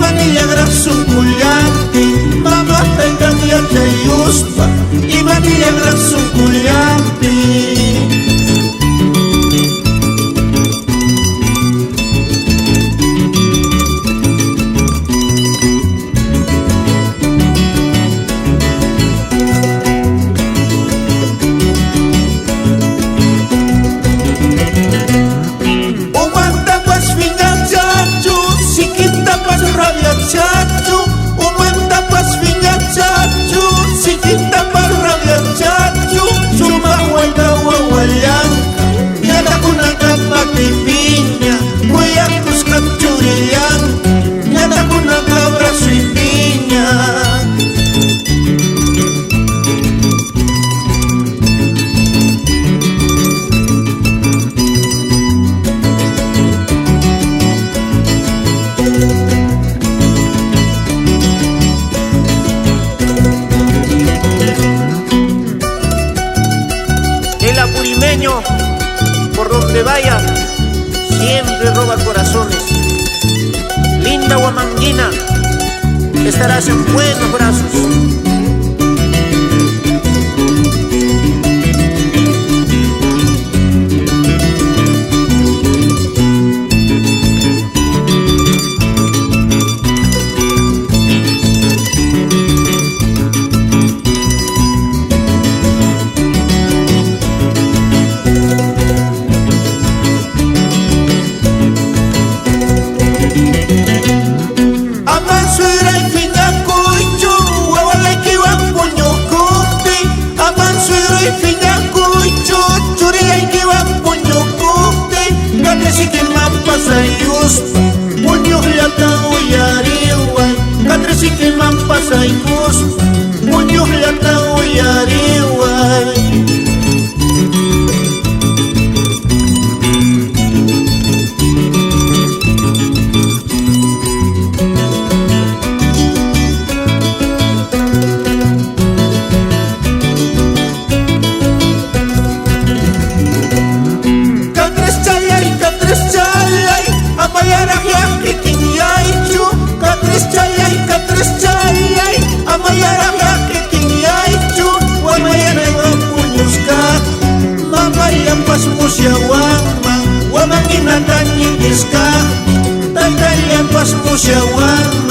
Imanillagra sukullanti, mamata kanyata yuspa. Imanillagra sukullanti. Chacho, umanta pas viña chacho, si quita par rabia chacho, chuma huelga huahuayanca, yala kuna capa de piña, voy a buscar churiyanca, yala kuna cabra y piña. Por donde vaya, siempre roba corazones. Linda Huamanguina, estarás en buenos brazos. Puño lata uyariway, katresi que man pasa y puño lata uyariway. Pas musya wama, wamangina tanyi iska, tantaya pas musya wama.